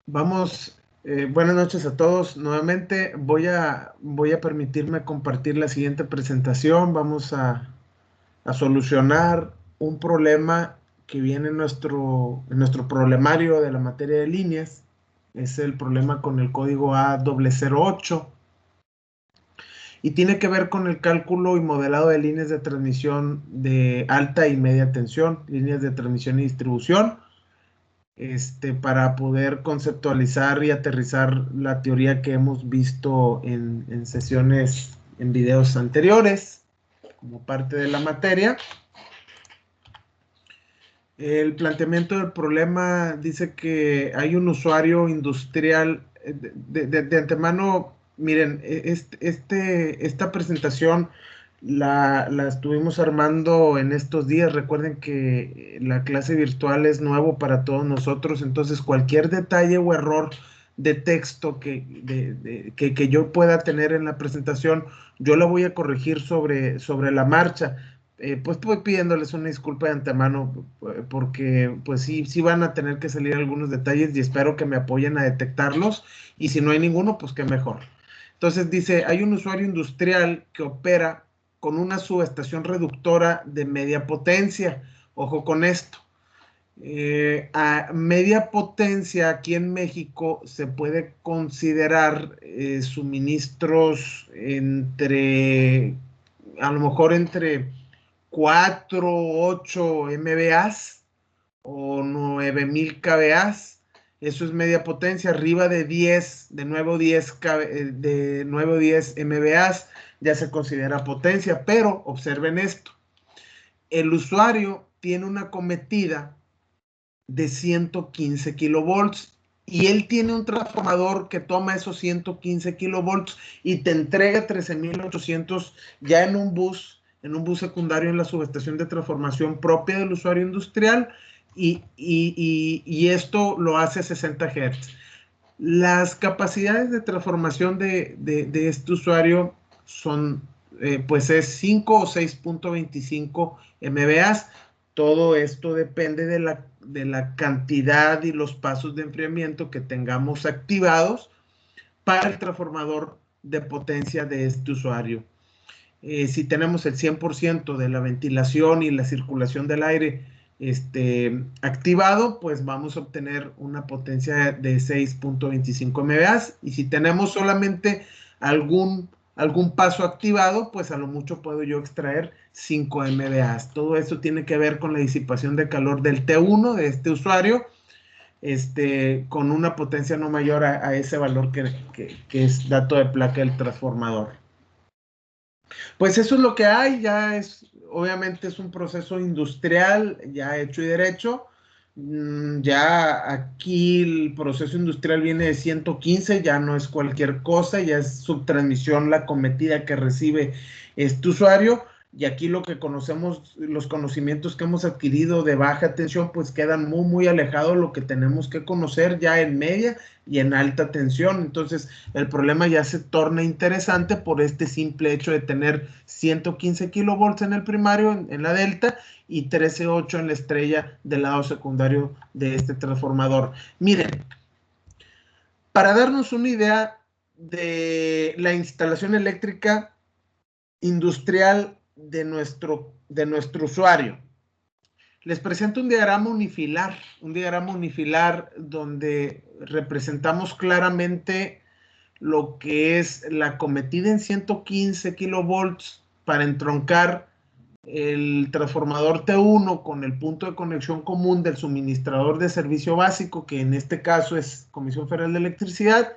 Vamos, buenas noches a todos. Nuevamente voy a permitirme compartir la siguiente presentación. Vamos a solucionar un problema que viene en nuestro problemario de la materia de líneas. Es el problema con el código A008 y tiene que ver con el cálculo y modelado de líneas de transmisión de alta y media tensión, líneas de transmisión y distribución. Para poder conceptualizar y aterrizar la teoría que hemos visto en sesiones, en videos anteriores, como parte de la materia. El planteamiento del problema dice que hay un usuario industrial, de antemano, miren, esta presentación la estuvimos armando en estos días. Recuerden que la clase virtual es nuevo para todos nosotros, entonces cualquier detalle o error de texto que yo pueda tener en la presentación, yo la voy a corregir sobre la marcha. Pues voy pidiéndoles una disculpa de antemano, porque pues sí van a tener que salir algunos detalles y espero que me apoyen a detectarlos, y si no hay ninguno, pues qué mejor. Entonces dice, hay un usuario industrial que opera con una subestación reductora de media potencia. Ojo con esto. A media potencia aquí en México se puede considerar suministros a lo mejor entre 4 8 MBAs o 9000 kBAs. Eso es media potencia. Arriba de 10, de nuevo 10, de nuevo 10 MBAs ya se considera potencia. Pero observen esto: el usuario tiene una cometida de 115 kilovolts y él tiene un transformador que toma esos 115 kilovolts y te entrega 13,800 ya en un bus secundario en la subestación de transformación propia del usuario industrial, y esto lo hace a 60 Hz. Las capacidades de transformación de este usuario son, pues es 5 o 6.25 MVAs. Todo esto depende de la cantidad y los pasos de enfriamiento que tengamos activados para el transformador de potencia de este usuario. Si tenemos el 100% de la ventilación y la circulación del aire activado, pues vamos a obtener una potencia de 6.25 MVA. Y si tenemos solamente algún paso activado, pues a lo mucho puedo yo extraer 5 MVA. Todo esto tiene que ver con la disipación de calor del T1 de este usuario, con una potencia no mayor a ese valor que es dato de placa del transformador. Pues eso es lo que hay. Obviamente es un proceso industrial ya hecho y derecho. Ya aquí el proceso industrial viene de 115, ya no es cualquier cosa, ya es subtransmisión la cometida que recibe este usuario. Y aquí lo que conocemos, los conocimientos que hemos adquirido de baja tensión, pues quedan muy, muy alejados de lo que tenemos que conocer ya en media y en alta tensión. Entonces, el problema ya se torna interesante por este simple hecho de tener 115 kilovolts en el primario, en la delta, y 13.8 en la estrella del lado secundario de este transformador. Miren, para darnos una idea de la instalación eléctrica industrial de nuestro usuario, les presento un diagrama unifilar donde representamos claramente lo que es la cometida en 115 kilovolts para entroncar el transformador T1 con el punto de conexión común del suministrador de servicio básico, que en este caso es Comisión Federal de Electricidad.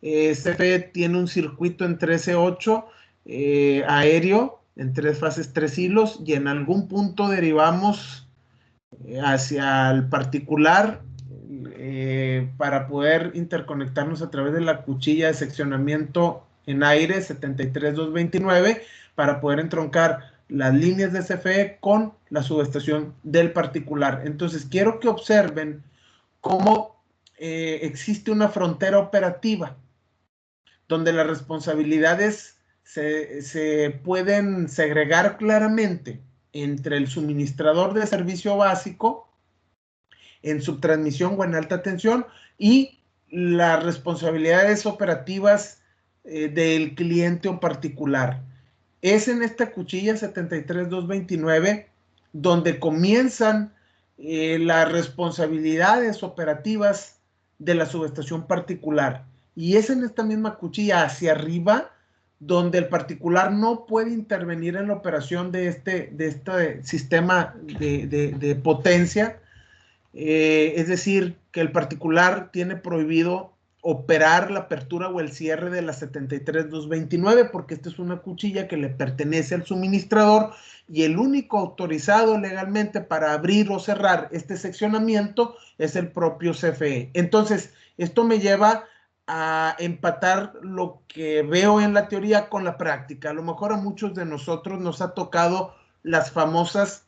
CFE tiene un circuito en 13.8 aéreo, en 3 fases, 3 hilos, y en algún punto derivamos hacia el particular para poder interconectarnos a través de la cuchilla de seccionamiento en aire 73229 para poder entroncar las líneas de CFE con la subestación del particular. Entonces quiero que observen cómo existe una frontera operativa donde las responsabilidades se pueden segregar claramente entre el suministrador de servicio básico en subtransmisión o en alta tensión y las responsabilidades operativas del cliente o particular. Es en esta cuchilla 73229 donde comienzan las responsabilidades operativas de la subestación particular. Y es en esta misma cuchilla hacia arriba donde el particular no puede intervenir en la operación de este sistema de potencia. Es decir, que el particular tiene prohibido operar la apertura o el cierre de la 73229 porque esta es una cuchilla que le pertenece al suministrador y el único autorizado legalmente para abrir o cerrar este seccionamiento es el propio CFE. Entonces, esto me lleva a empatar lo que veo en la teoría con la práctica. A lo mejor a muchos de nosotros nos ha tocado las famosas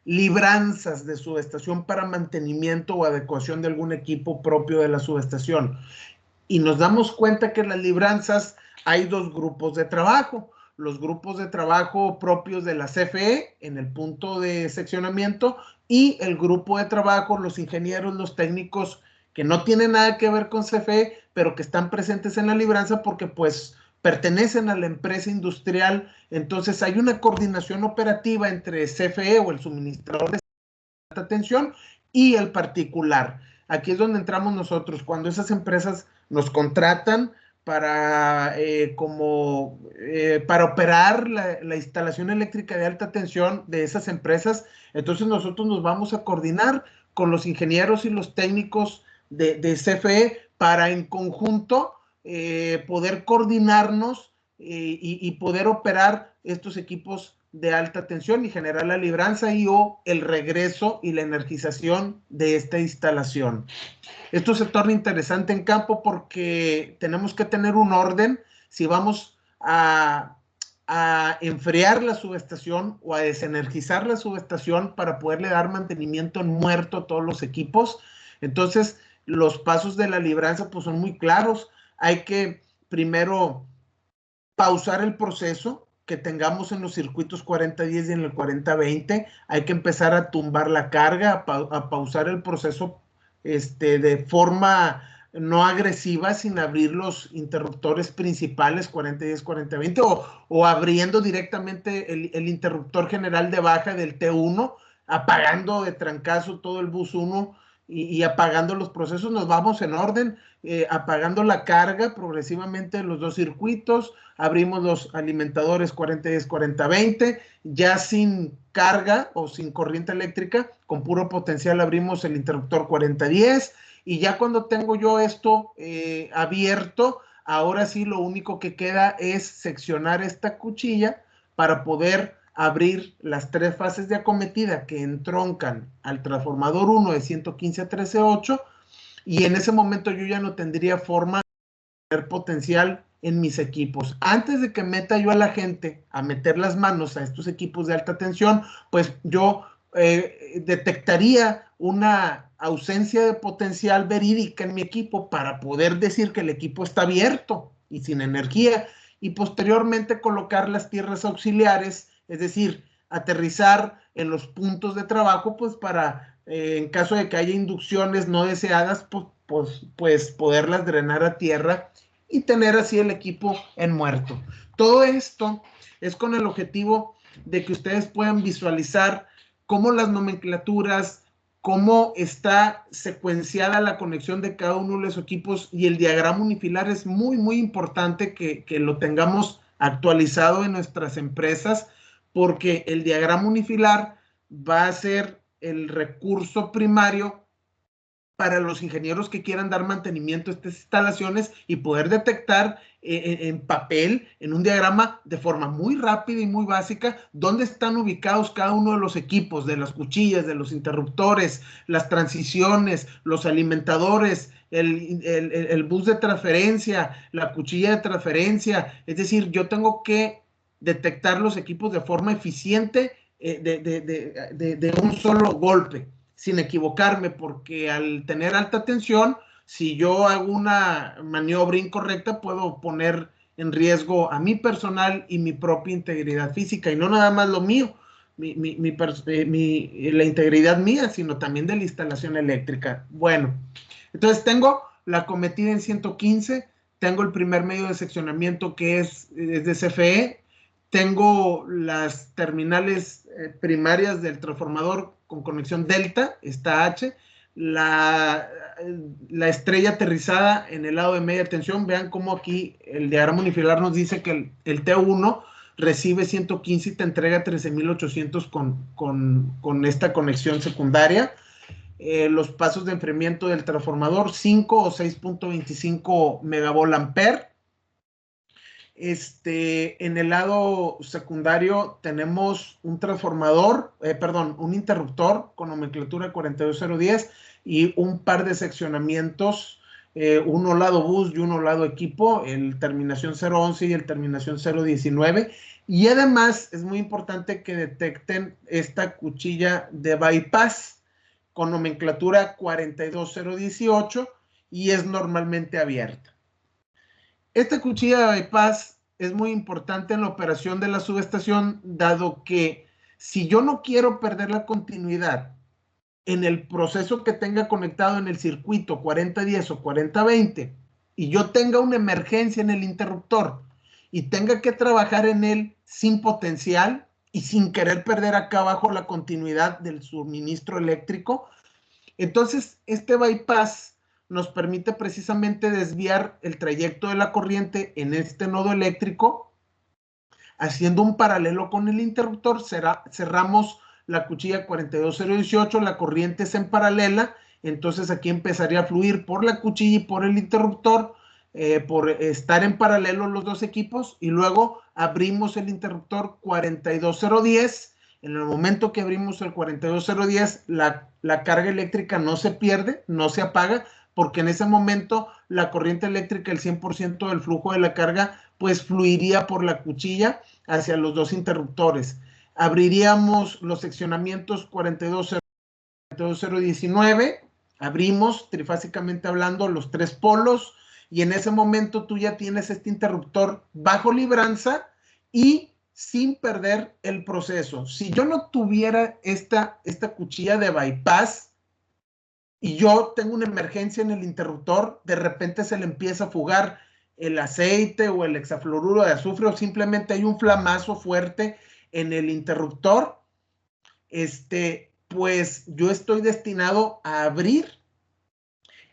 libranzas de subestación para mantenimiento o adecuación de algún equipo propio de la subestación. Y nos damos cuenta que en las libranzas hay dos grupos de trabajo. Los grupos de trabajo propios de la CFE en el punto de seccionamiento y el grupo de trabajo, los ingenieros, los técnicos que no tienen nada que ver con CFE, pero que están presentes en la libranza porque pues pertenecen a la empresa industrial. Entonces hay una coordinación operativa entre CFE o el suministrador de alta tensión y el particular. Aquí es donde entramos nosotros, cuando esas empresas nos contratan para, para operar la instalación eléctrica de alta tensión de esas empresas. Entonces nosotros nos vamos a coordinar con los ingenieros y los técnicos de CFE para en conjunto poder coordinarnos y poder operar estos equipos de alta tensión y generar la libranza y o el regreso y la energización de esta instalación. Esto se torna interesante en campo porque tenemos que tener un orden si vamos a enfriar la subestación o a desenergizar la subestación para poderle dar mantenimiento en muerto a todos los equipos. Entonces, los pasos de la libranza pues son muy claros. Hay que primero pausar el proceso que tengamos en los circuitos 4010 y en el 4020. Hay que empezar a tumbar la carga, a pausar el proceso de forma no agresiva, sin abrir los interruptores principales 4010, 4020 o abriendo directamente el interruptor general de baja del T1, apagando de trancazo todo el bus 1 y apagando los procesos. Nos vamos en orden, apagando la carga progresivamente de los dos circuitos. Abrimos los alimentadores 4010, 4020, ya sin carga o sin corriente eléctrica, con puro potencial abrimos el interruptor 4010 y ya cuando tengo yo esto abierto, ahora sí lo único que queda es seccionar esta cuchilla para poder abrir las tres fases de acometida que entroncan al transformador 1 de 115 a 13.8 y en ese momento yo ya no tendría forma de tener potencial en mis equipos. Antes de que meta yo a la gente a meter las manos a estos equipos de alta tensión, pues yo detectaría una ausencia de potencial verídica en mi equipo para poder decir que el equipo está abierto y sin energía y posteriormente colocar las tierras auxiliares, es decir, aterrizar en los puntos de trabajo, pues para, en caso de que haya inducciones no deseadas, pues poderlas drenar a tierra y tener así el equipo en muerto. Todo esto es con el objetivo de que ustedes puedan visualizar cómo las nomenclaturas, cómo está secuenciada la conexión de cada uno de los equipos y el diagrama unifilar es muy, muy importante que lo tengamos actualizado en nuestras empresas porque el diagrama unifilar va a ser el recurso primario para los ingenieros que quieran dar mantenimiento a estas instalaciones y poder detectar en papel, en un diagrama de forma muy rápida y muy básica, dónde están ubicados cada uno de los equipos, de las cuchillas, de los interruptores, las transiciones, los alimentadores, el bus de transferencia, la cuchilla de transferencia. Es decir, yo tengo que detectar los equipos de forma eficiente de un solo golpe, sin equivocarme, porque al tener alta tensión, si yo hago una maniobra incorrecta, puedo poner en riesgo a mi personal y mi propia integridad física, y no nada más lo mío, la integridad mía, sino también de la instalación eléctrica. Bueno, entonces tengo la cometida en 115, tengo el primer medio de seccionamiento que es de CFE, tengo las terminales primarias del transformador con conexión delta, está H, la estrella aterrizada en el lado de media tensión. Vean cómo aquí el diagrama unifilar nos dice que el T1 recibe 115 y te entrega 13,800 con esta conexión secundaria. Los pasos de enfriamiento del transformador, 5 o 6.25 megavolt-ampere. En el lado secundario tenemos un transformador, un interruptor con nomenclatura 42010 y un par de seccionamientos, uno lado bus y uno lado equipo, el terminación 011 y el terminación 019. Y además es muy importante que detecten esta cuchilla de bypass con nomenclatura 42018 y es normalmente abierta. Esta cuchilla de bypass es muy importante en la operación de la subestación, dado que si yo no quiero perder la continuidad en el proceso que tenga conectado en el circuito 4010 o 4020 y yo tenga una emergencia en el interruptor y tenga que trabajar en él sin potencial y sin querer perder acá abajo la continuidad del suministro eléctrico, entonces este bypass nos permite precisamente desviar el trayecto de la corriente en este nodo eléctrico, haciendo un paralelo con el interruptor. Cerramos la cuchilla 42018, la corriente es en paralela, entonces aquí empezaría a fluir por la cuchilla y por el interruptor, por estar en paralelo los dos equipos, y luego abrimos el interruptor 42010. En el momento que abrimos el 42010, la carga eléctrica no se pierde, no se apaga, porque en ese momento la corriente eléctrica, el 100% del flujo de la carga, pues fluiría por la cuchilla hacia los dos interruptores. Abriríamos los seccionamientos 42019, abrimos trifásicamente hablando los tres polos, y en ese momento tú ya tienes este interruptor bajo libranza y sin perder el proceso. Si yo no tuviera esta cuchilla de bypass y yo tengo una emergencia en el interruptor, de repente se le empieza a fugar el aceite o el hexafluoruro de azufre, o simplemente hay un flamazo fuerte en el interruptor, pues yo estoy destinado a abrir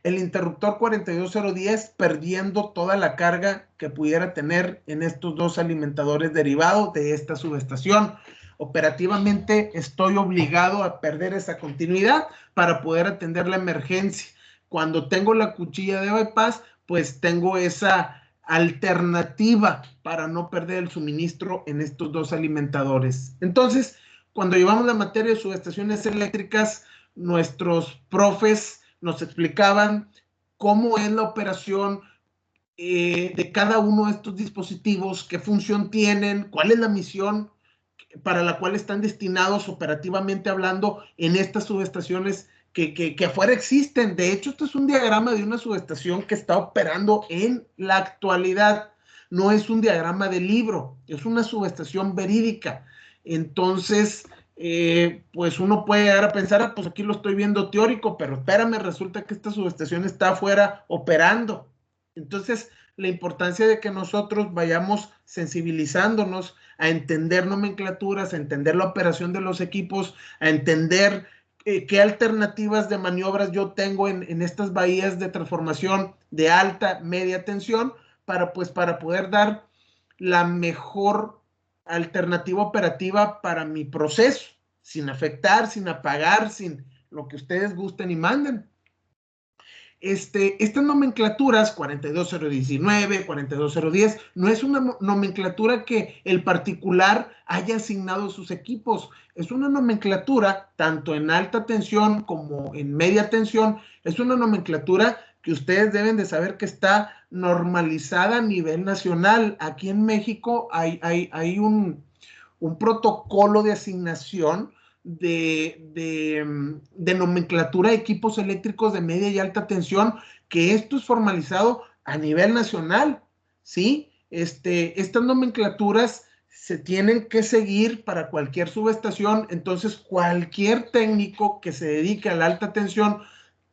el interruptor 42010, perdiendo toda la carga que pudiera tener en estos dos alimentadores derivados de esta subestación. Operativamente estoy obligado a perder esa continuidad para poder atender la emergencia. Cuando tengo la cuchilla de bypass, pues tengo esa alternativa para no perder el suministro en estos dos alimentadores. Entonces, cuando llevamos la materia de subestaciones eléctricas, nuestros profes nos explicaban cómo es la operación de cada uno de estos dispositivos, qué función tienen, cuál es la misión para la cual están destinados operativamente hablando en estas subestaciones que afuera existen. De hecho, esto es un diagrama de una subestación que está operando en la actualidad. No es un diagrama de libro, es una subestación verídica. Entonces, pues uno puede llegar a pensar, pues aquí lo estoy viendo teórico, pero espérame, resulta que esta subestación está afuera operando. Entonces, la importancia de que nosotros vayamos sensibilizándonos a entender nomenclaturas, a entender la operación de los equipos, a entender qué alternativas de maniobras yo tengo en estas bahías de transformación de alta, media tensión, para poder dar la mejor alternativa operativa para mi proceso, sin afectar, sin apagar, sin lo que ustedes gusten y manden. Estas nomenclaturas 42019, 42010, no es una nomenclatura que el particular haya asignado a sus equipos, es una nomenclatura tanto en alta tensión como en media tensión, es una nomenclatura que ustedes deben de saber que está normalizada a nivel nacional. Aquí en México hay un protocolo de asignación de nomenclatura de equipos eléctricos de media y alta tensión, que esto es formalizado a nivel nacional, ¿sí? Estas nomenclaturas se tienen que seguir para cualquier subestación. Entonces cualquier técnico que se dedique a la alta tensión,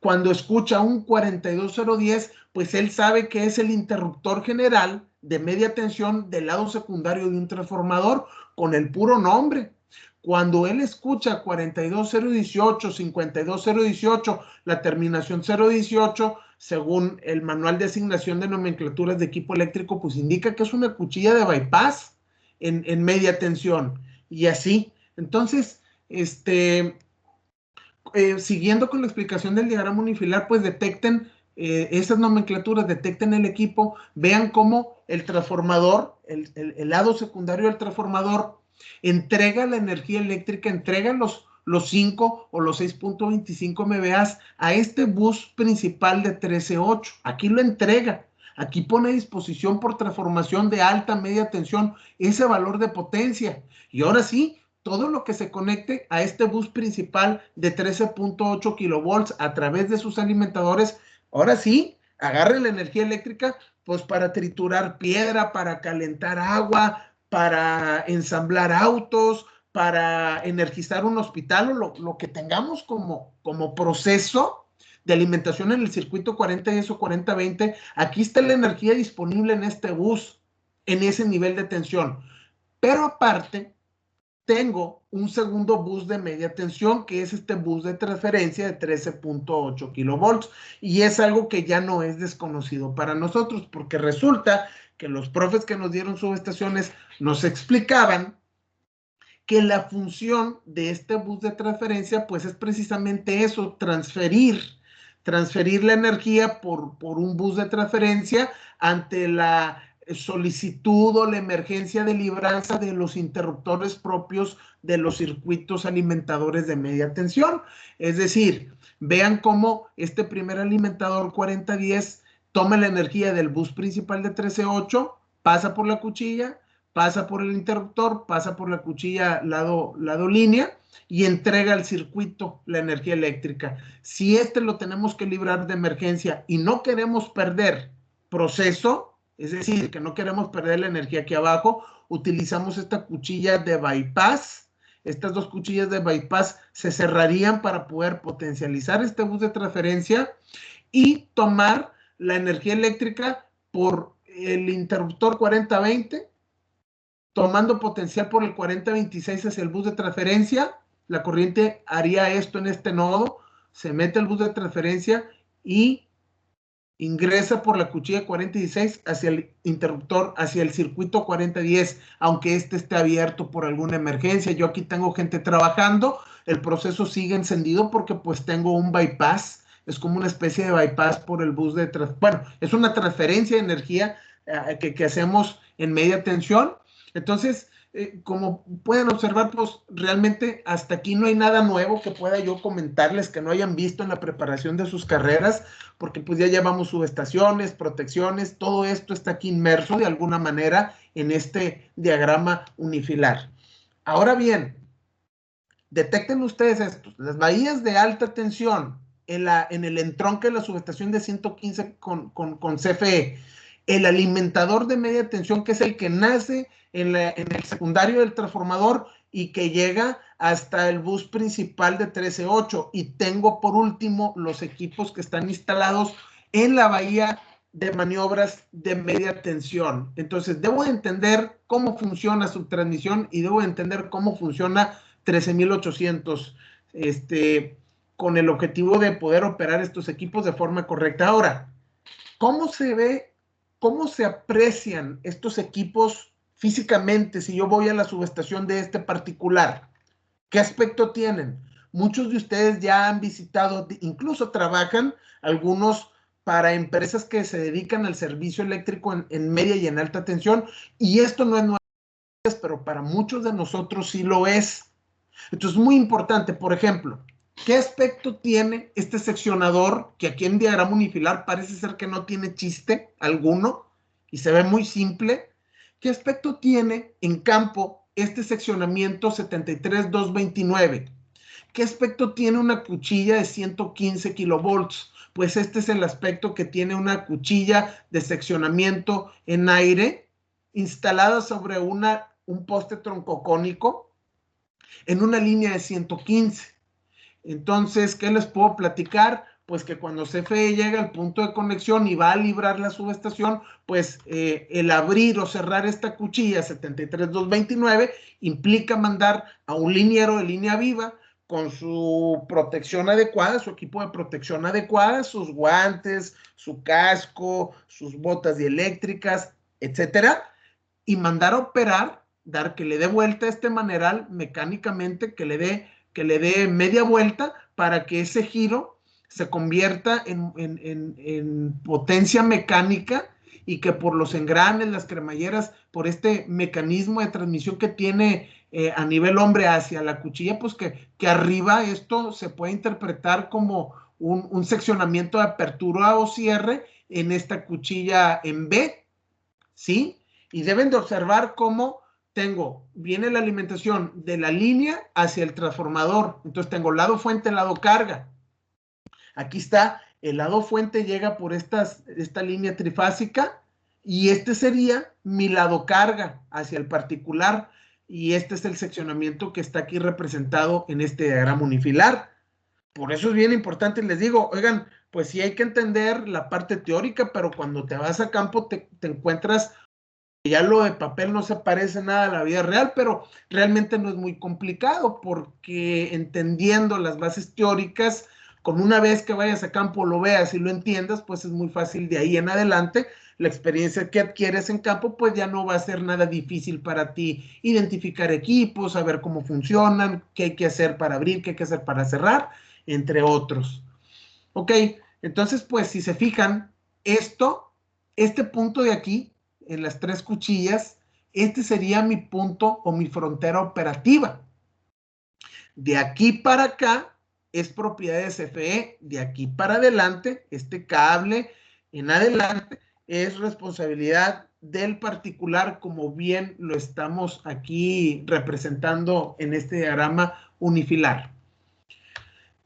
cuando escucha un 42010, pues él sabe que es el interruptor general de media tensión del lado secundario de un transformador con el puro nombre. Cuando él escucha 42018, 52018, la terminación 018, según el manual de asignación de nomenclaturas de equipo eléctrico, pues indica que es una cuchilla de bypass en media tensión. Y así. Entonces, siguiendo con la explicación del diagrama unifilar, pues detecten esas nomenclaturas, detecten el equipo, vean cómo el transformador, el lado secundario del transformador, entrega la energía eléctrica, entrega los 5 o los 6.25 MVA a este bus principal de 13.8. Aquí lo entrega. Aquí pone a disposición por transformación de alta, media tensión ese valor de potencia. Y ahora sí, todo lo que se conecte a este bus principal de 13.8 kilovolts a través de sus alimentadores, ahora sí, agarre la energía eléctrica pues para triturar piedra, para calentar agua, para ensamblar autos, para energizar un hospital o lo que tengamos como proceso de alimentación en el circuito 4010 o 4020. Aquí está la energía disponible en este bus, en ese nivel de tensión. Pero aparte, tengo un segundo bus de media tensión, que es este bus de transferencia de 13.8 kilovolts, y es algo que ya no es desconocido para nosotros, porque resulta que los profes que nos dieron subestaciones nos explicaban que la función de este bus de transferencia, pues es precisamente eso, transferir la energía por un bus de transferencia ante la solicitud o la emergencia de libranza de los interruptores propios de los circuitos alimentadores de media tensión. Es decir, vean cómo este primer alimentador 4010 toma la energía del bus principal de 13.8, pasa por la cuchilla, pasa por el interruptor, pasa por la cuchilla lado línea y entrega al circuito la energía eléctrica. Si lo tenemos que librar de emergencia y no queremos perder proceso, es decir, que no queremos perder la energía aquí abajo, utilizamos esta cuchilla de bypass. Estas dos cuchillas de bypass se cerrarían para poder potencializar este bus de transferencia y tomar la energía eléctrica por el interruptor 4020, tomando potencial por el 4026 hacia el bus de transferencia. La corriente haría esto en este nodo, se mete el bus de transferencia y ingresa por la cuchilla 4016 hacia el interruptor, hacia el circuito 4010, aunque este esté abierto por alguna emergencia. Yo aquí tengo gente trabajando, el proceso sigue encendido porque pues tengo un bypass, es como una especie de bypass por el bus de bueno, es una transferencia de energía que hacemos en media tensión. Entonces, como pueden observar, pues realmente hasta aquí no hay nada nuevo que pueda yo comentarles que no hayan visto en la preparación de sus carreras, porque pues ya llevamos subestaciones, protecciones, todo esto está aquí inmerso de alguna manera en este diagrama unifilar. Ahora bien, detecten ustedes esto, las bahías de alta tensión en el entronque de la subestación de 115 con CFE, el alimentador de media tensión, que es el que nace en el secundario del transformador y que llega hasta el bus principal de 13.8. Y tengo por último los equipos que están instalados en la bahía de maniobras de media tensión. Entonces, debo entender cómo funciona su transmisión y debo entender cómo funciona 13.800, con el objetivo de poder operar estos equipos de forma correcta. Ahora, ¿cómo se ve, cómo se aprecian estos equipos físicamente si yo voy a la subestación de este particular? ¿Qué aspecto tienen? Muchos de ustedes ya han visitado, incluso trabajan algunos para empresas que se dedican al servicio eléctrico en media y en alta tensión, y esto no es nuevo, pero para muchos de nosotros sí lo es. Entonces, muy importante, por ejemplo, ¿qué aspecto tiene este seccionador que aquí en diagrama unifilar parece ser que no tiene chiste alguno y se ve muy simple? ¿Qué aspecto tiene en campo este seccionamiento 73229? ¿Qué aspecto tiene una cuchilla de 115 kilovolts? Pues este es el aspecto que tiene una cuchilla de seccionamiento en aire instalada sobre un poste troncocónico en una línea de 115. Entonces, ¿qué les puedo platicar? pues que cuando CFE llega al punto de conexión y va a librar la subestación, pues el abrir o cerrar esta cuchilla 73229 implica mandar a un liniero de línea viva con su protección adecuada, su equipo de protección adecuada, sus guantes, su casco, sus botas dieléctricas, etcétera, y mandar a operar, que le dé vuelta a este maneral mecánicamente, que le dé media vuelta para que ese giro se convierta en potencia mecánica y que por los engranes, las cremalleras, por este mecanismo de transmisión que tiene a nivel hombre hacia la cuchilla, pues que arriba esto se puede interpretar como un seccionamiento de apertura o cierre en esta cuchilla en B, ¿sí? Y deben de observar cómo viene la alimentación de la línea hacia el transformador. Entonces tengo lado fuente, lado carga. Aquí está, el lado fuente llega por esta línea trifásica y este sería mi lado carga hacia el particular. Y este es el seccionamiento que está aquí representado en este diagrama unifilar. Por eso es bien importante, les digo, oigan, pues sí hay que entender la parte teórica, pero cuando te vas a campo te encuentras, ya lo de papel no se parece nada a la vida real, pero realmente no es muy complicado porque entendiendo las bases teóricas, con una vez que vayas a campo lo veas y lo entiendas, pues es muy fácil de ahí en adelante. La experiencia que adquieres en campo, pues ya no va a ser nada difícil para ti identificar equipos, saber cómo funcionan, qué hay que hacer para abrir, qué hay que hacer para cerrar, entre otros. Ok, entonces pues si se fijan, este punto de aquí, en las tres cuchillas, este sería mi punto o mi frontera operativa. De aquí para acá es propiedad de CFE, de aquí para adelante, este cable en adelante es responsabilidad del particular, como bien lo estamos aquí representando en este diagrama unifilar.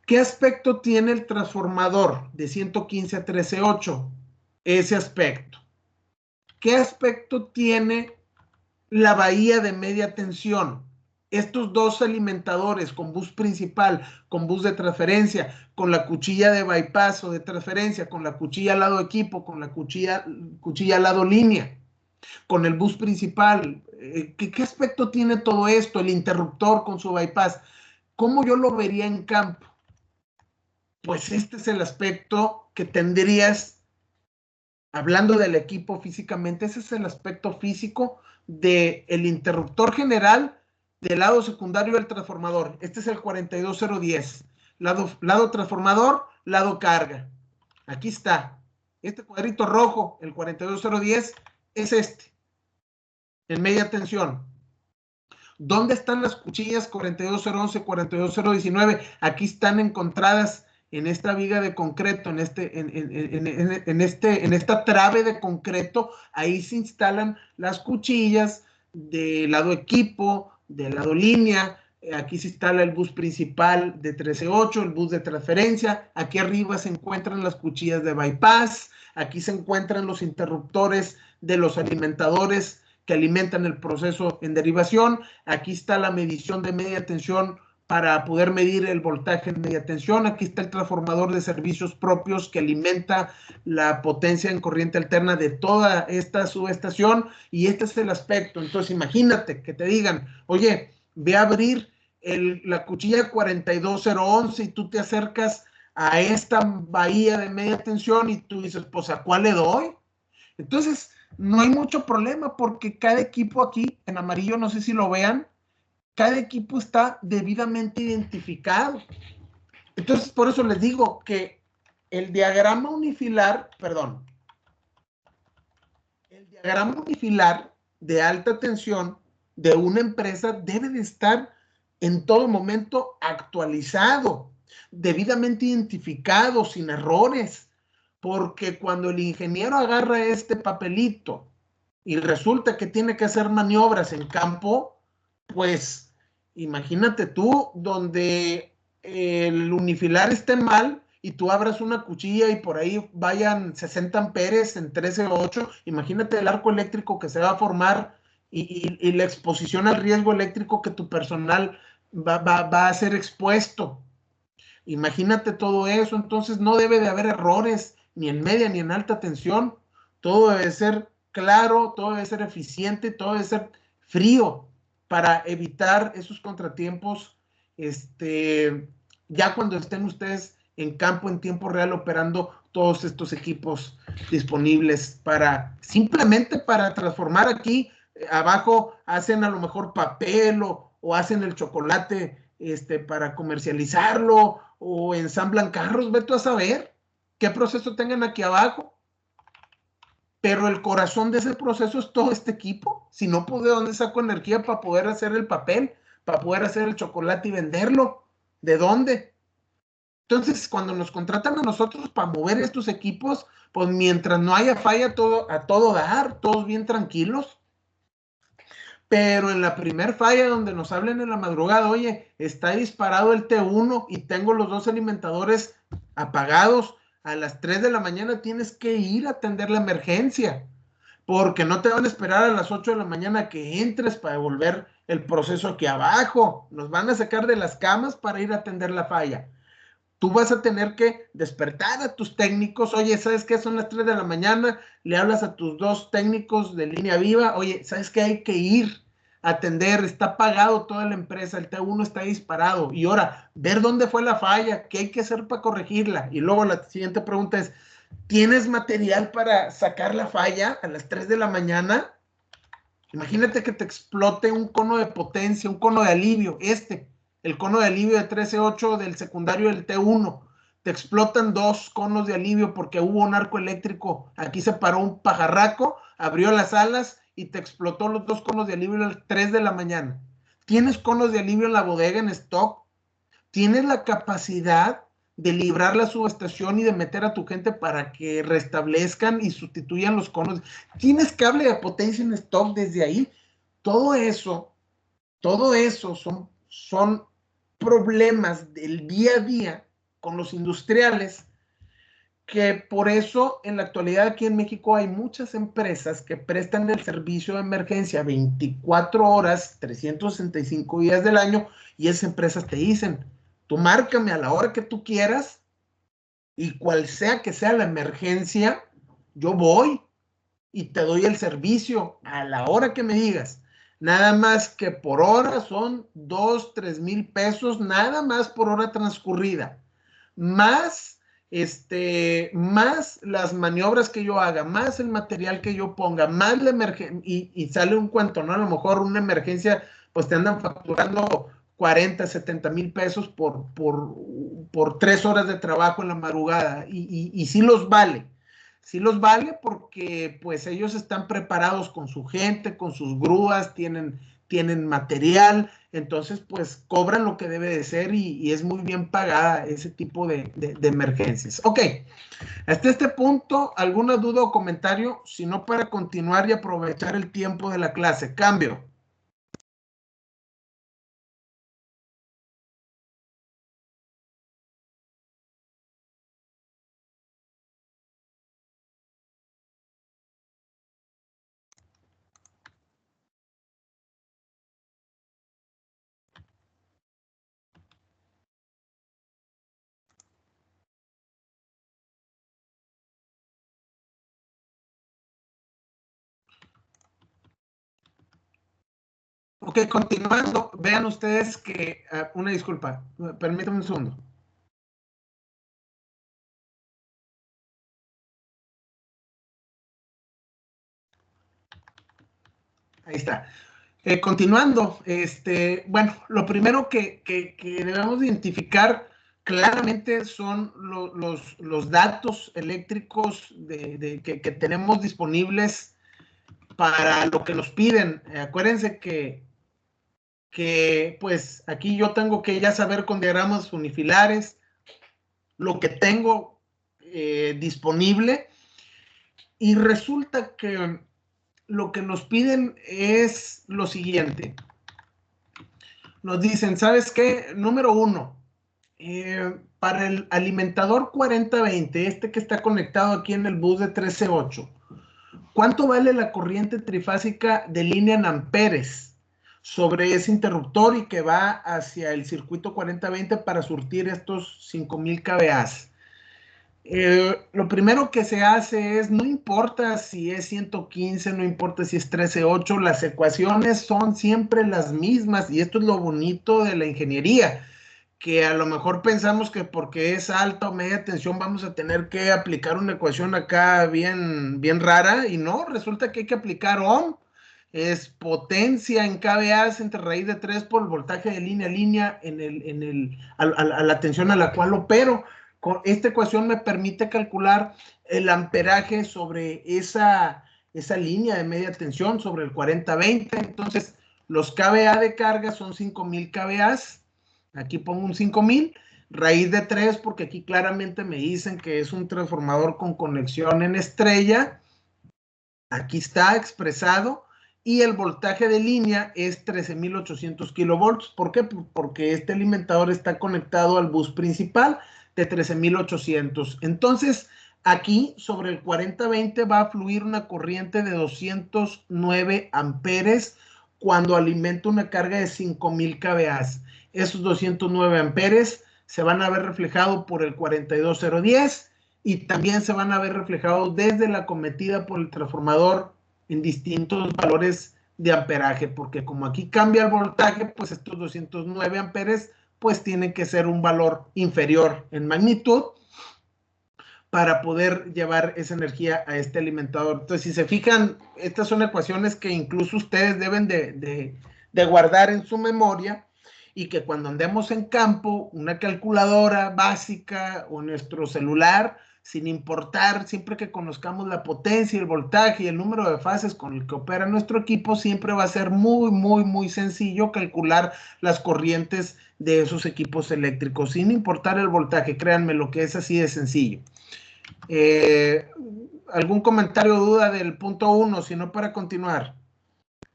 ¿Qué aspecto tiene el transformador de 115 a 13.8? Ese aspecto. ¿Qué aspecto tiene la bahía de media tensión? Estos dos alimentadores con bus principal, con bus de transferencia, con la cuchilla de bypass o de transferencia, con la cuchilla al lado equipo, con la cuchilla al lado línea, con el bus principal. ¿Qué aspecto tiene todo esto? El interruptor con su bypass. ¿Cómo yo lo vería en campo? Pues este es el aspecto que tendrías, hablando del equipo físicamente, ese es el aspecto físico del interruptor general del lado secundario del transformador. Este es el 42010. Lado transformador, lado carga. Aquí está. Este cuadrito rojo, el 42010, es este, en media tensión. ¿Dónde están las cuchillas 42011, 42019? Aquí están encontradas en esta viga de concreto, en esta trave de concreto. Ahí se instalan las cuchillas del lado equipo, del lado línea. Aquí se instala el bus principal de 13.8, el bus de transferencia. Aquí arriba se encuentran las cuchillas de bypass. Aquí se encuentran los interruptores de los alimentadores que alimentan el proceso en derivación. Aquí está la medición de media tensión para poder medir el voltaje en media tensión. Aquí está el transformador de servicios propios que alimenta la potencia en corriente alterna de toda esta subestación, y este es el aspecto. Entonces imagínate que te digan, oye, ve a abrir la cuchilla 42011 y tú te acercas a esta bahía de media tensión y tú dices, pues ¿a cuál le doy? Entonces no hay mucho problema porque cada equipo aquí en amarillo, no sé si lo vean, cada equipo está debidamente identificado. Entonces, por eso les digo que el diagrama unifilar, el diagrama unifilar de alta tensión de una empresa debe de estar en todo momento actualizado, debidamente identificado, sin errores, porque cuando el ingeniero agarra este papelito y resulta que tiene que hacer maniobras en campo, pues imagínate tú donde el unifilar esté mal y tú abras una cuchilla y por ahí vayan 60 amperes en 13.8, imagínate el arco eléctrico que se va a formar y la exposición al riesgo eléctrico que tu personal va a ser expuesto. Imagínate todo eso, entonces no debe de haber errores ni en media ni en alta tensión. Todo debe ser claro, todo debe ser eficiente, todo debe ser frío para evitar esos contratiempos, ya cuando estén ustedes en campo en tiempo real operando todos estos equipos disponibles simplemente para transformar aquí. Abajo hacen a lo mejor papel o hacen el chocolate para comercializarlo o ensamblan carros, vete a saber qué proceso tengan aquí abajo. Pero el corazón de ese proceso es todo este equipo. Si no, pues ¿de dónde saco energía para poder hacer el papel, para poder hacer el chocolate y venderlo? ¿De dónde? Entonces, cuando nos contratan a nosotros para mover estos equipos, pues mientras no haya falla, todo, a todo dar, todos bien tranquilos. Pero en la primer falla donde nos hablen en la madrugada, oye, está disparado el T1 y tengo los dos alimentadores apagados, a las 3 de la mañana tienes que ir a atender la emergencia, porque no te van a esperar a las 8 de la mañana que entres para devolver el proceso aquí abajo. Nos van a sacar de las camas para ir a atender la falla. Tú vas a tener que despertar a tus técnicos. Oye, ¿sabes qué? Son las 3 de la mañana. Le hablas a tus dos técnicos de línea viva. Oye, ¿sabes qué? Hay que ir a atender. Está apagado toda la empresa. El T1 está disparado. Y ahora, ver dónde fue la falla. ¿Qué hay que hacer para corregirla? Y luego la siguiente pregunta es, ¿tienes material para sacar la falla a las 3 de la mañana? Imagínate que te explote un cono de potencia, un cono de alivio, el cono de alivio de 13.8 del secundario del T1. Te explotan dos conos de alivio porque hubo un arco eléctrico. Aquí se paró un pajarraco, abrió las alas y te explotó los dos conos de alivio a las 3 de la mañana. ¿Tienes conos de alivio en la bodega en stock? ¿Tienes la capacidad de librar la subestación y de meter a tu gente para que restablezcan y sustituyan los conos? ¿Tienes cable de potencia en stock desde ahí? Todo eso son problemas del día a día con los industriales, que por eso en la actualidad aquí en México hay muchas empresas que prestan el servicio de emergencia 24 horas, 365 días del año, y esas empresas te dicen, tú márcame a la hora que tú quieras y cual sea que sea la emergencia, yo voy y te doy el servicio a la hora que me digas. Nada más que por hora son 2,000-3,000 pesos, nada más por hora transcurrida. Más, más las maniobras que yo haga, más el material que yo ponga, más la emergencia, y sale un cuento, ¿no? A lo mejor una emergencia, pues te andan facturando 40-70,000 pesos por 3 horas de trabajo en la madrugada, y sí los vale porque pues ellos están preparados con su gente, con sus grúas, tienen material, entonces pues cobran lo que debe de ser y es muy bien pagada ese tipo de emergencias. Ok, hasta este punto, ¿alguna duda o comentario? Si no, para continuar y aprovechar el tiempo de la clase. Cambio. Ok, continuando, vean ustedes que, una disculpa, permítanme un segundo. Ahí está. Continuando, bueno, lo primero que debemos identificar claramente son los datos eléctricos que tenemos disponibles para lo que nos piden. Acuérdense que pues aquí yo tengo que ya saber con diagramas unifilares lo que tengo disponible, y resulta que lo que nos piden es lo siguiente. Nos dicen, ¿sabes qué? Número 1, para el alimentador 4020, que está conectado aquí en el bus de 13.8, ¿cuánto vale la corriente trifásica de línea en amperes? sobre ese interruptor y que va hacia el circuito 4020 para surtir estos 5000 kVA. Lo primero que se hace es, no importa si es 115, no importa si es 13.8, las ecuaciones son siempre las mismas y esto es lo bonito de la ingeniería, que a lo mejor pensamos que porque es alta o media tensión vamos a tener que aplicar una ecuación acá bien, bien rara y no, resulta que hay que aplicar Ohm, es potencia en kVA entre raíz de 3 por el voltaje de línea a línea a la tensión a la cual opero. Con esta ecuación me permite calcular el amperaje sobre esa línea de media tensión, sobre el 40-20. Entonces, los kVA de carga son 5000 kVA. Aquí pongo un 5000, raíz de 3, porque aquí claramente me dicen que es un transformador con conexión en estrella. Aquí está expresado. Y el voltaje de línea es 13.800 kilovolts. ¿Por qué? Porque este alimentador está conectado al bus principal de 13.800. Entonces, aquí sobre el 4020 va a fluir una corriente de 209 amperes cuando alimenta una carga de 5000 kVA. Esos 209 amperes se van a ver reflejados por el 42010 y también se van a ver reflejados desde la cometida por el transformador en distintos valores de amperaje, porque como aquí cambia el voltaje, pues estos 209 amperes pues tienen que ser un valor inferior en magnitud para poder llevar esa energía a este alimentador. Entonces, si se fijan, estas son ecuaciones que incluso ustedes deben de guardar en su memoria y que cuando andemos en campo, una calculadora básica o nuestro celular, sin importar, siempre que conozcamos la potencia, el voltaje y el número de fases con el que opera nuestro equipo, siempre va a ser muy, muy, muy sencillo calcular las corrientes de esos equipos eléctricos, sin importar el voltaje. Créanme, lo que es así de sencillo. ¿Algún comentario o duda del punto 1? Si no, para continuar.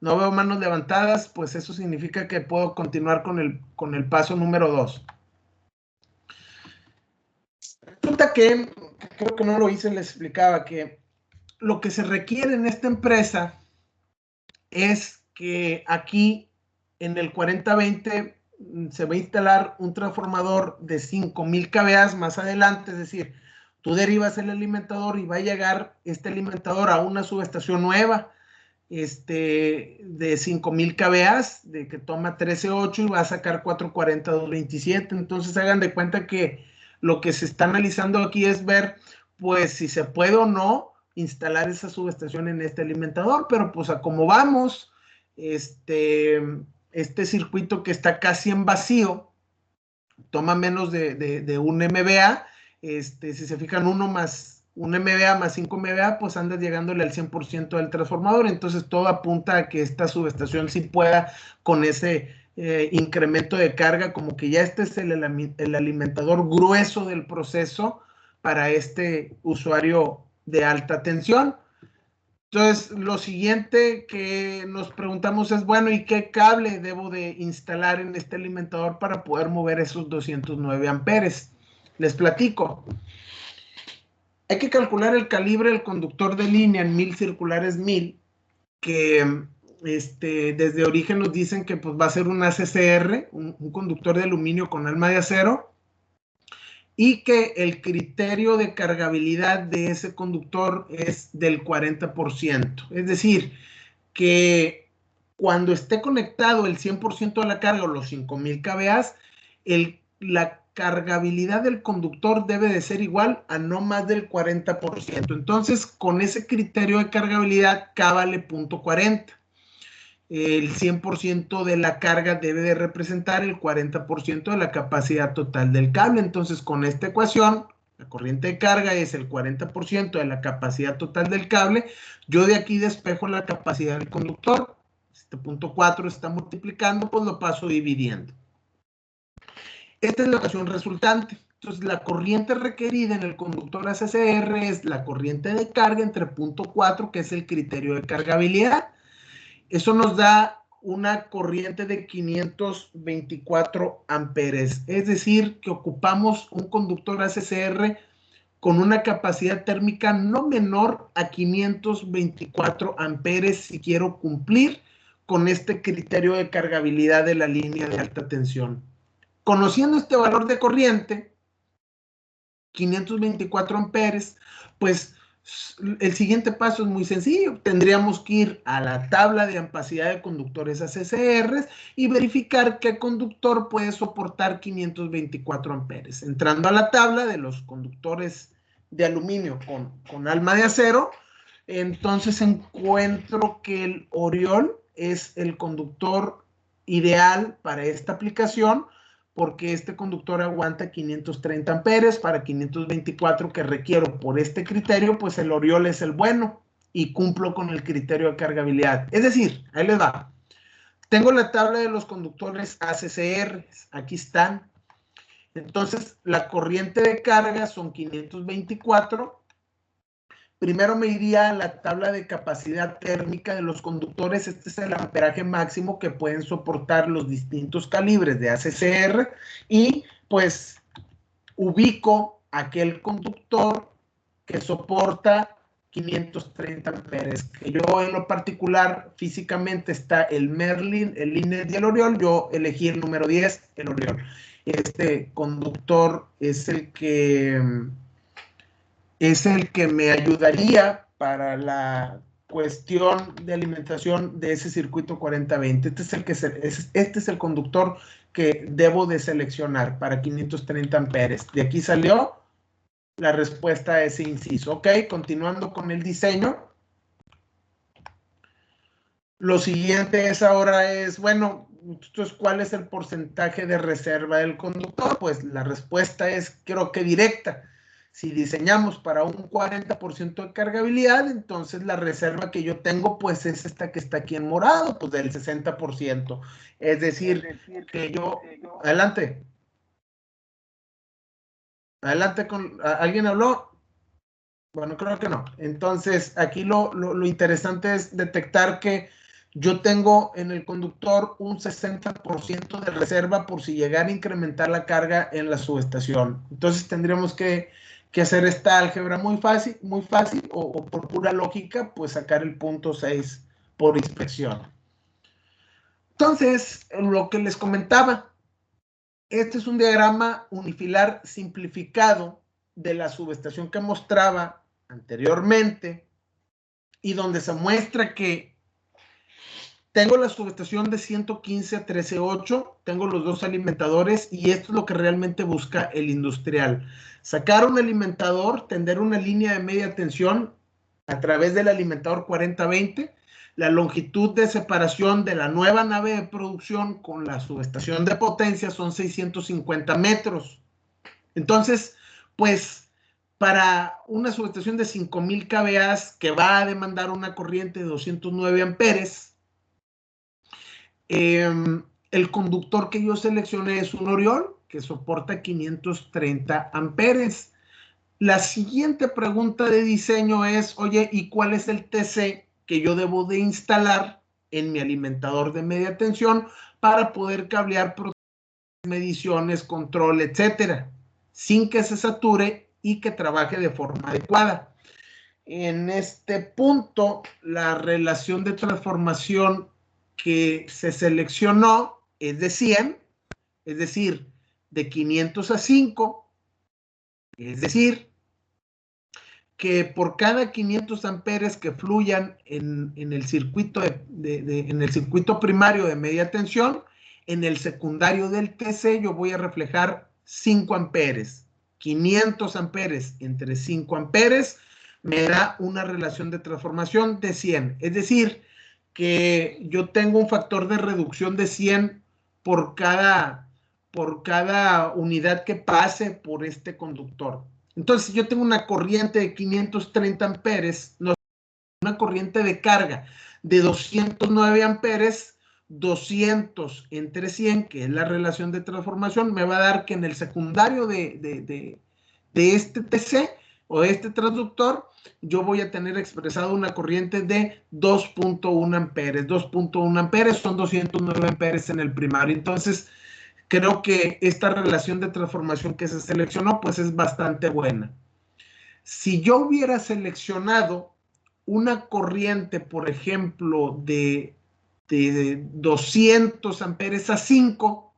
No veo manos levantadas, pues eso significa que puedo continuar con el paso número 2. Resulta que, creo que no lo hice, les explicaba que lo que se requiere en esta empresa es que aquí en el 4020 se va a instalar un transformador de 5000 kVA más adelante, es decir, tú derivas el alimentador y va a llegar este alimentador a una subestación nueva de 5000 kVA, de que toma 13.8 y va a sacar 440-227. Entonces hagan de cuenta que lo que se está analizando aquí es ver, pues, si se puede o no instalar esa subestación en este alimentador, pero pues a como vamos, este circuito que está casi en vacío, toma menos de 1 MVA, si se fijan, 1 MVA más 5 MVA, pues andas llegándole al 100% del transformador. Entonces todo apunta a que esta subestación sí pueda con ese incremento de carga, como que ya este es el alimentador grueso del proceso para este usuario de alta tensión. Entonces, lo siguiente que nos preguntamos es, bueno, ¿y qué cable debo de instalar en este alimentador para poder mover esos 209 amperes? Les platico. Hay que calcular el calibre del conductor de línea en 1000 circulares 1000, que desde origen nos dicen que pues, va a ser un ACCR, un conductor de aluminio con alma de acero, y que el criterio de cargabilidad de ese conductor es del 40%. Es decir, que cuando esté conectado el 100% de la carga o los 5000 kVA, la cargabilidad del conductor debe de ser igual a no más del 40%. Entonces, con ese criterio de cargabilidad, K vale 0.40. El 100% de la carga debe de representar el 40% de la capacidad total del cable. Entonces, con esta ecuación, la corriente de carga es el 40% de la capacidad total del cable. Yo de aquí despejo la capacidad del conductor. Este punto 4 está multiplicando, pues lo paso dividiendo. Esta es la ecuación resultante. Entonces, la corriente requerida en el conductor ACCR es la corriente de carga entre punto 4, que es el criterio de cargabilidad. Eso nos da una corriente de 524 amperes. Es decir, que ocupamos un conductor ACCR con una capacidad térmica no menor a 524 amperes si quiero cumplir con este criterio de cargabilidad de la línea de alta tensión. Conociendo este valor de corriente, 524 amperes, pues el siguiente paso es muy sencillo. Tendríamos que ir a la tabla de ampacidad de conductores ACCR y verificar qué conductor puede soportar 524 amperes. Entrando a la tabla de los conductores de aluminio con alma de acero, entonces encuentro que el Oriol es el conductor ideal para esta aplicación, porque este conductor aguanta 530 amperes para 524 que requiero por este criterio, pues el Oriol es el bueno y cumplo con el criterio de cargabilidad. Es decir, ahí les va. Tengo la tabla de los conductores ACCR, aquí están. Entonces, la corriente de carga son 524. Primero me iría a la tabla de capacidad térmica de los conductores. Este es el amperaje máximo que pueden soportar los distintos calibres de ACCR y pues ubico aquel conductor que soporta 530 amperes. Que yo en lo particular físicamente está el Merlin, el Linet y el Oriol. Yo elegí el número 10, el Oriol. Este conductor es el que me ayudaría para la cuestión de alimentación de ese circuito 4020. Este es el conductor que debo de seleccionar para 530 amperes. De aquí salió la respuesta a ese inciso. Ok, continuando con el diseño. Lo siguiente es, bueno, entonces, ¿cuál es el porcentaje de reserva del conductor? Pues la respuesta es, creo que directa. Si diseñamos para un 40% de cargabilidad, entonces la reserva que yo tengo, pues es esta que está aquí en morado, pues del 60%. Es decir, que yo... Adelante. Adelante con... ¿Alguien habló? Bueno, creo que no. Entonces, aquí lo interesante es detectar que yo tengo en el conductor un 60% de reserva por si llegara a incrementar la carga en la subestación. Entonces, tendríamos que hacer esta álgebra muy fácil, o por pura lógica, pues sacar el punto 6 por inspección. Entonces, lo que les comentaba, este es un diagrama unifilar simplificado de la subestación que mostraba anteriormente y donde se muestra que tengo la subestación de 115 a 13.8, tengo los dos alimentadores y esto es lo que realmente busca el industrial. Sacar un alimentador, tender una línea de media tensión a través del alimentador 4020, la longitud de separación de la nueva nave de producción con la subestación de potencia son 650 metros. Entonces, pues, para una subestación de 5,000 kVA que va a demandar una corriente de 209 amperes, el conductor que yo seleccioné es un Oriol que soporta 530 amperes. La siguiente pregunta de diseño es, oye, ¿y cuál es el TC que yo debo de instalar en mi alimentador de media tensión para poder cablear mediciones, control, etcétera, sin que se sature y que trabaje de forma adecuada? En este punto, la relación de transformación que se seleccionó es de 100, es decir, de 500 a 5, es decir, que por cada 500 amperes que fluyan en el circuito, en el circuito primario de media tensión, en el secundario del TC yo voy a reflejar 5 amperes. 500 amperes entre 5 amperes me da una relación de transformación de 100. Es decir, que yo tengo un factor de reducción de 100 por cada unidad que pase por este conductor. Entonces, si yo tengo una corriente de 530 amperes, una corriente de carga de 209 amperes, 200 entre 100, que es la relación de transformación, me va a dar que en el secundario de este TC o de este transductor, yo voy a tener expresado una corriente de 2.1 amperes. 2.1 amperes son 209 amperes en el primario. Entonces, creo que esta relación de transformación que se seleccionó, pues es bastante buena. Si yo hubiera seleccionado una corriente, por ejemplo, de de 200 amperes a 5,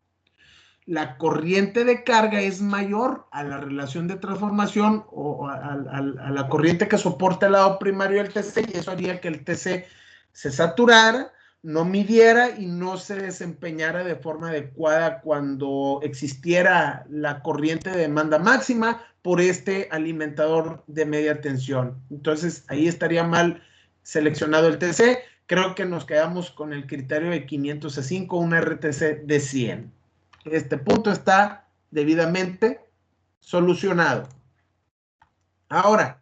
la corriente de carga es mayor a la relación de transformación o a la corriente que soporta el lado primario del TC, y eso haría que el TC se saturara, no midiera y no se desempeñara de forma adecuada cuando existiera la corriente de demanda máxima por este alimentador de media tensión. Entonces, ahí estaría mal seleccionado el TC. Creo que nos quedamos con el criterio de 500 a 5, un RTC de 100. Este punto está debidamente solucionado. Ahora,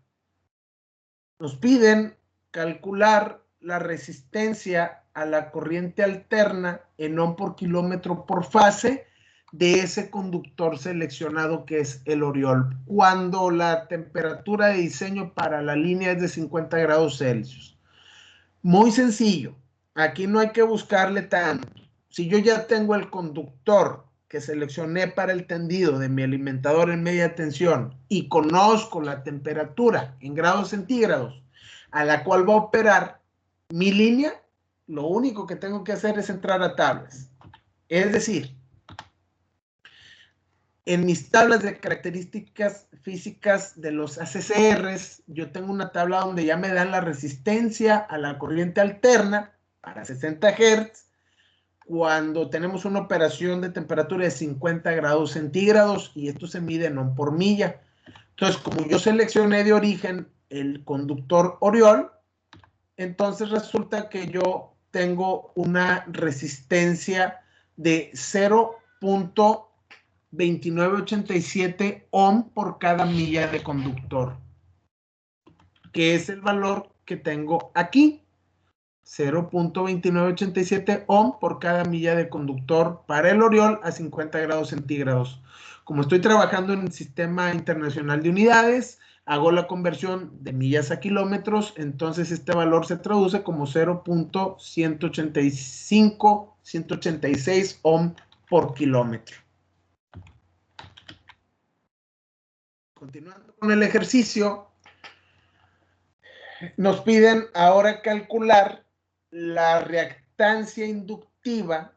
nos piden calcular la resistencia a la corriente alterna en ohm por kilómetro por fase de ese conductor seleccionado que es el Oriol, cuando la temperatura de diseño para la línea es de 50 grados Celsius. Muy sencillo, aquí no hay que buscarle tanto. Si yo ya tengo el conductor que seleccioné para el tendido de mi alimentador en media tensión y conozco la temperatura en grados centígrados a la cual va a operar mi línea, lo único que tengo que hacer es entrar a tablas. Es decir, en mis tablas de características físicas de los ACCRs, yo tengo una tabla donde ya me dan la resistencia a la corriente alterna para 60 Hz cuando tenemos una operación de temperatura de 50 grados centígrados, y esto se mide en ohm por milla. Entonces, como yo seleccioné de origen el conductor Oriol, entonces resulta que yo tengo una resistencia de 0.2987 ohm por cada milla de conductor, que es el valor que tengo aquí. 0.2987 ohm por cada milla de conductor para el Oriol a 50 grados centígrados. Como estoy trabajando en el sistema internacional de unidades, hago la conversión de millas a kilómetros, entonces este valor se traduce como 0.186 ohm por kilómetro. Continuando con el ejercicio, nos piden ahora calcular la reactancia inductiva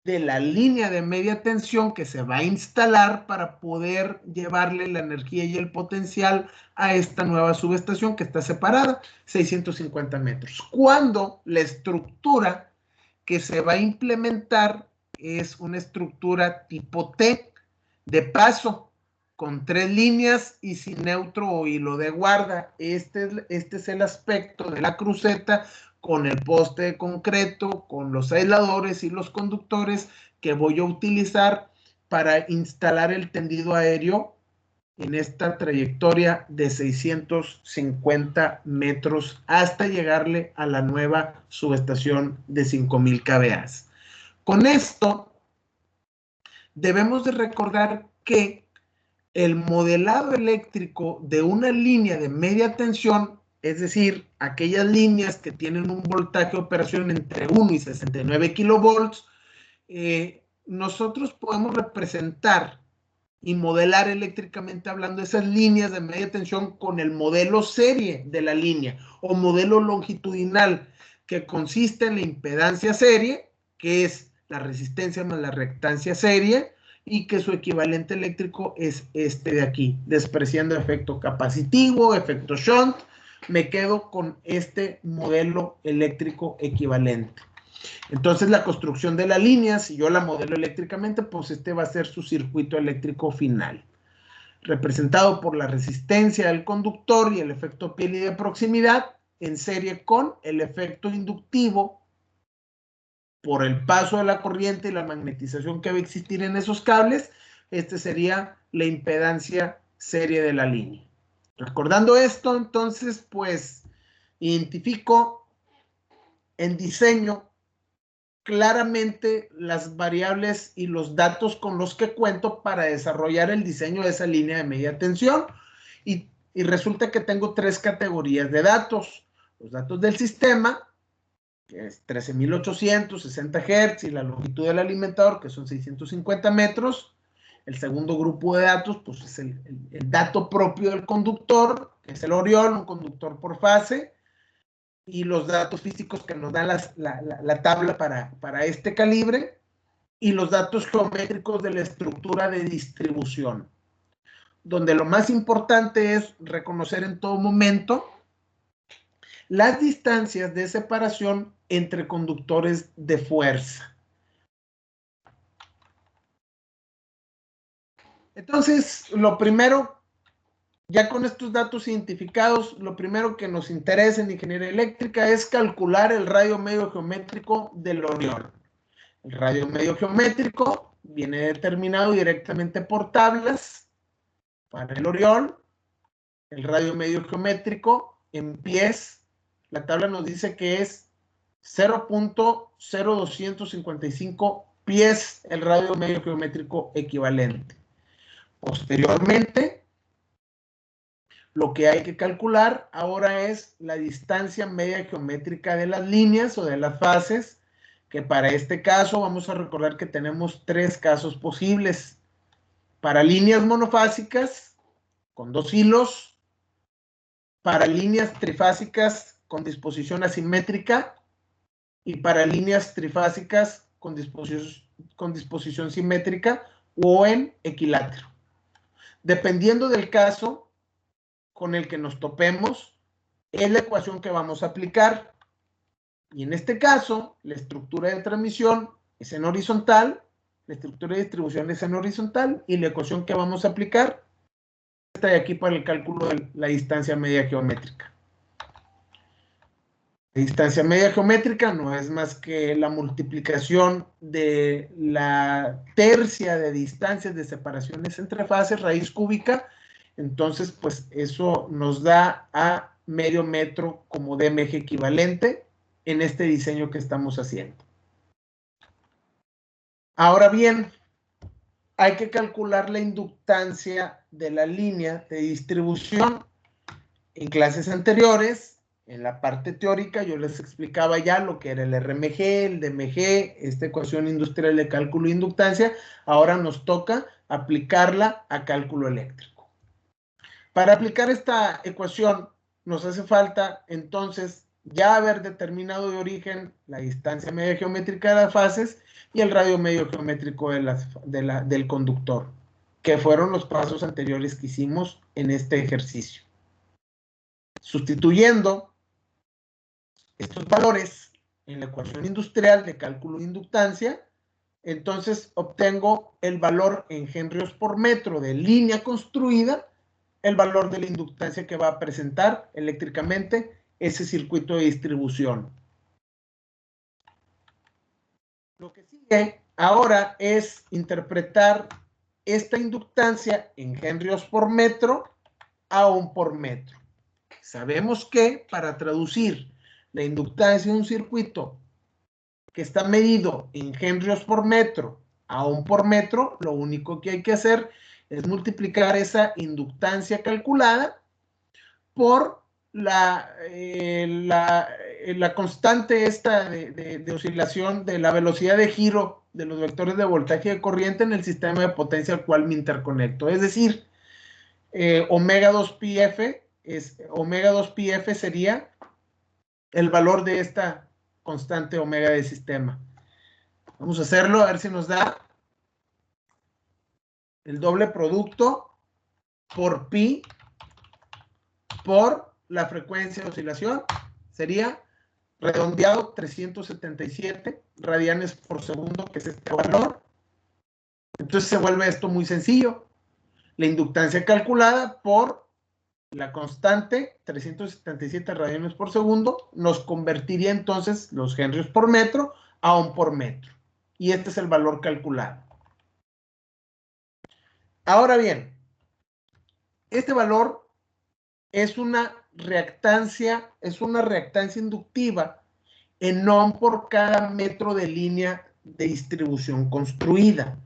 de la línea de media tensión que se va a instalar para poder llevarle la energía y el potencial a esta nueva subestación que está separada, 650 metros. Cuando la estructura que se va a implementar es una estructura tipo T de paso, con 3 líneas y sin neutro o hilo de guarda. Este es el aspecto de la cruceta, con el poste de concreto, con los aisladores y los conductores que voy a utilizar para instalar el tendido aéreo en esta trayectoria de 650 metros hasta llegarle a la nueva subestación de 5000 kVA. Con esto, debemos de recordar que el modelado eléctrico de una línea de media tensión, es decir, aquellas líneas que tienen un voltaje de operación entre 1 y 69 kilovolts, nosotros podemos representar y modelar eléctricamente hablando esas líneas de media tensión con el modelo serie de la línea o modelo longitudinal, que consiste en la impedancia serie, que es la resistencia más la reactancia serie, y que su equivalente eléctrico es este de aquí, despreciando efecto capacitivo, efecto shunt. Me quedo con este modelo eléctrico equivalente. Entonces, la construcción de la línea, si yo la modelo eléctricamente, pues este va a ser su circuito eléctrico final, representado por la resistencia del conductor y el efecto Pelly de proximidad, en serie con el efecto inductivo por el paso de la corriente y la magnetización que va a existir en esos cables. Este sería la impedancia serie de la línea. Recordando esto, entonces, pues, identifico en diseño claramente las variables y los datos con los que cuento para desarrollar el diseño de esa línea de media tensión. Y resulta que tengo 3 categorías de datos. Los datos del sistema, que es 13.860 Hz, y la longitud del alimentador, que son 650 metros. El segundo grupo de datos, pues es el dato propio del conductor, que es el Oriol, un conductor por fase. y los datos físicos que nos da la tabla para este calibre, y los datos geométricos de la estructura de distribución, donde lo más importante es reconocer en todo momento las distancias de separación entre conductores de fuerza. Entonces, lo primero, ya con estos datos identificados, lo primero que nos interesa en ingeniería eléctrica es calcular el radio medio geométrico del Orión. El radio medio geométrico viene determinado directamente por tablas para el Orión. El radio medio geométrico en pies, la tabla nos dice que es 0.0255 pies el radio medio geométrico equivalente. Posteriormente, lo que hay que calcular ahora es la distancia media geométrica de las líneas o de las fases, que para este caso vamos a recordar que tenemos tres casos posibles. Para líneas monofásicas con 2 hilos, para líneas trifásicas con disposición asimétrica y para líneas trifásicas con disposición simétrica o en equilátero. Dependiendo del caso con el que nos topemos, es la ecuación que vamos a aplicar. Y en este caso, la estructura de transmisión es en horizontal, la estructura de distribución es en horizontal, y la ecuación que vamos a aplicar está aquí para el cálculo de la distancia media geométrica. La distancia media geométrica no es más que la multiplicación de la tercia de distancias de separaciones entre fases, raíz cúbica. Entonces, pues eso nos da a medio metro como DMG equivalente en este diseño que estamos haciendo. Ahora bien, hay que calcular la inductancia de la línea de distribución. En clases anteriores, en la parte teórica, yo les explicaba ya lo que era el RMG, el DMG, esta ecuación industrial de cálculo de inductancia. Ahora nos toca aplicarla a cálculo eléctrico. Para aplicar esta ecuación, nos hace falta entonces ya haber determinado de origen la distancia media geométrica de las fases y el radio medio geométrico del conductor, que fueron los pasos anteriores que hicimos en este ejercicio. Sustituyendo estos valores en la ecuación industrial de cálculo de inductancia, entonces obtengo el valor en henrios por metro de línea construida, el valor de la inductancia que va a presentar eléctricamente ese circuito de distribución. Lo que sigue ahora es interpretar esta inductancia en henrios por metro a ohm por metro. Sabemos que para traducir la inductancia de un circuito que está medido en henrios por metro a ohm por metro, lo único que hay que hacer es multiplicar esa inductancia calculada por la constante esta de oscilación de la velocidad de giro de los vectores de voltaje y de corriente en el sistema de potencia al cual me interconecto. Es decir, omega 2 pi f omega 2 pi f sería el valor de esta constante omega de sistema. Vamos a hacerlo, a ver si nos da el doble producto por pi por la frecuencia de oscilación. Sería redondeado 377 radianes por segundo, que es este valor. Entonces se vuelve esto muy sencillo. La inductancia calculada por la constante 377 radianes por segundo nos convertiría entonces los henrios por metro a ohm por metro. Y este es el valor calculado. Ahora bien, este valor es una reactancia inductiva en ohm por cada metro de línea de distribución construida.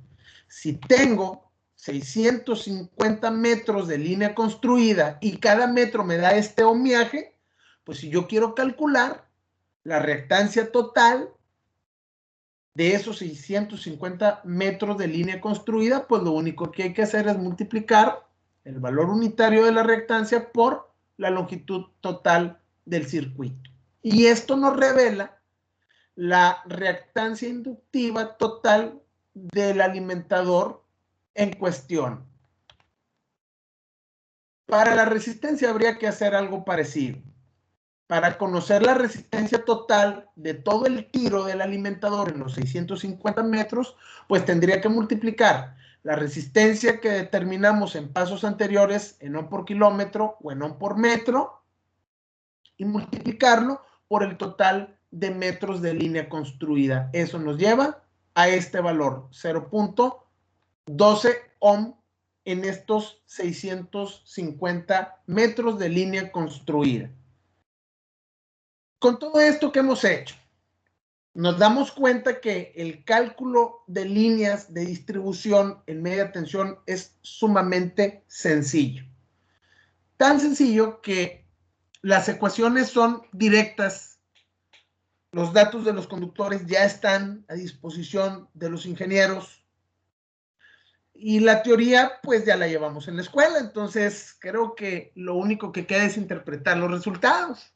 Si tengo 650 metros de línea construida y cada metro me da este ohmiaje, pues si yo quiero calcular la reactancia total de esos 650 metros de línea construida, pues lo único que hay que hacer es multiplicar el valor unitario de la reactancia por la longitud total del circuito. Y esto nos revela la reactancia inductiva total del alimentador en cuestión. Para la resistencia habría que hacer algo parecido. Para conocer la resistencia total de todo el tiro del alimentador en los 650 metros, pues tendría que multiplicar la resistencia que determinamos en pasos anteriores en ohm por kilómetro o en ohm por metro y multiplicarlo por el total de metros de línea construida. Eso nos lleva a este valor, 0.12 ohm en estos 650 metros de línea construida. Con todo esto que hemos hecho, nos damos cuenta que el cálculo de líneas de distribución en media tensión es sumamente sencillo. Tan sencillo que las ecuaciones son directas. Los datos de los conductores ya están a disposición de los ingenieros. Y la teoría, pues ya la llevamos en la escuela. Entonces, creo que lo único que queda es interpretar los resultados.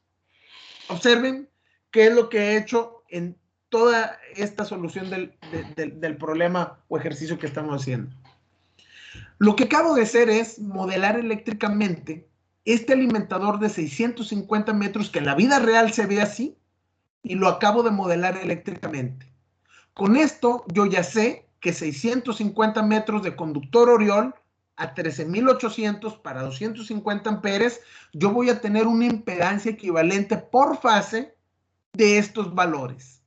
Observen qué es lo que he hecho en toda esta solución del problema o ejercicio que estamos haciendo. Lo que acabo de hacer es modelar eléctricamente este alimentador de 650 metros que en la vida real se ve así y lo acabo de modelar eléctricamente. Con esto yo ya sé que 650 metros de conductor Oriol a 13.800 para 250 amperes, yo voy a tener una impedancia equivalente por fase de estos valores.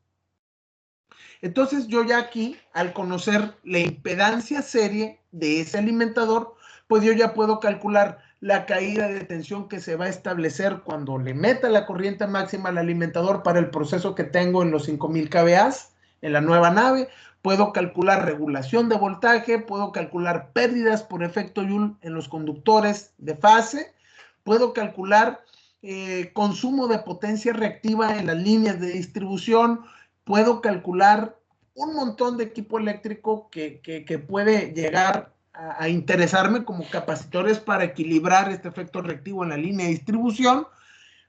Entonces yo ya aquí, al conocer la impedancia serie de ese alimentador, pues yo ya puedo calcular la caída de tensión que se va a establecer cuando le meta la corriente máxima al alimentador para el proceso que tengo en los 5000 kVA en la nueva nave. Puedo calcular regulación de voltaje, puedo calcular pérdidas por efecto Joule en los conductores de fase, puedo calcular consumo de potencia reactiva en las líneas de distribución, puedo calcular un montón de equipo eléctrico que puede llegar a interesarme como capacitores para equilibrar este efecto reactivo en la línea de distribución,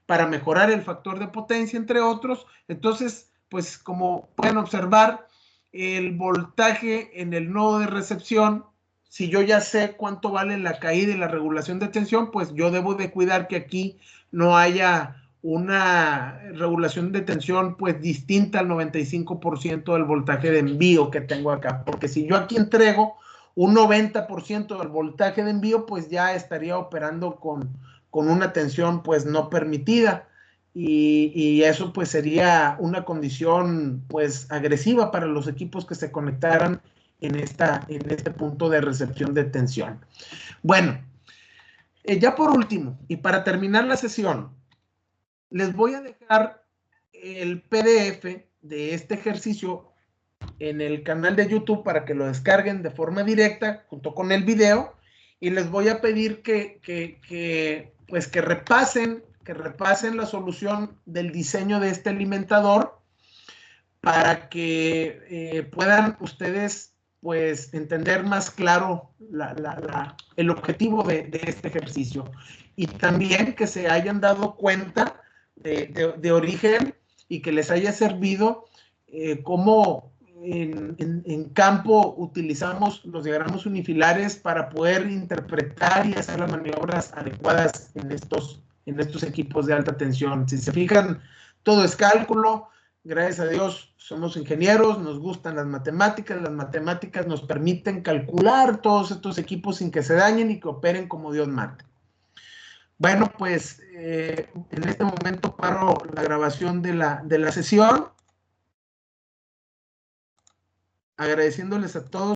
para mejorar el factor de potencia, entre otros. Entonces, pues como pueden observar, el voltaje en el nodo de recepción, si yo ya sé cuánto vale la caída y la regulación de tensión, pues yo debo de cuidar que aquí no haya una regulación de tensión pues distinta al 95% del voltaje de envío que tengo acá, porque si yo aquí entrego un 90% del voltaje de envío, pues ya estaría operando con una tensión pues no permitida y eso pues sería una condición pues agresiva para los equipos que se conectaran en este punto de recepción de tensión. Bueno, ya por último y para terminar la sesión, les voy a dejar el PDF de este ejercicio en el canal de YouTube para que lo descarguen de forma directa junto con el video y les voy a pedir que repasen la solución del diseño de este alimentador para que puedan ustedes pues entender más claro el objetivo de este ejercicio y también que se hayan dado cuenta de origen y que les haya servido cómo en campo utilizamos los diagramas unifilares para poder interpretar y hacer las maniobras adecuadas en estos equipos de alta tensión. Si se fijan, todo es cálculo. Gracias a Dios somos ingenieros, nos gustan las matemáticas nos permiten calcular todos estos equipos sin que se dañen y que operen como Dios manda. Bueno, pues en este momento paro la grabación de la sesión, agradeciéndoles a todos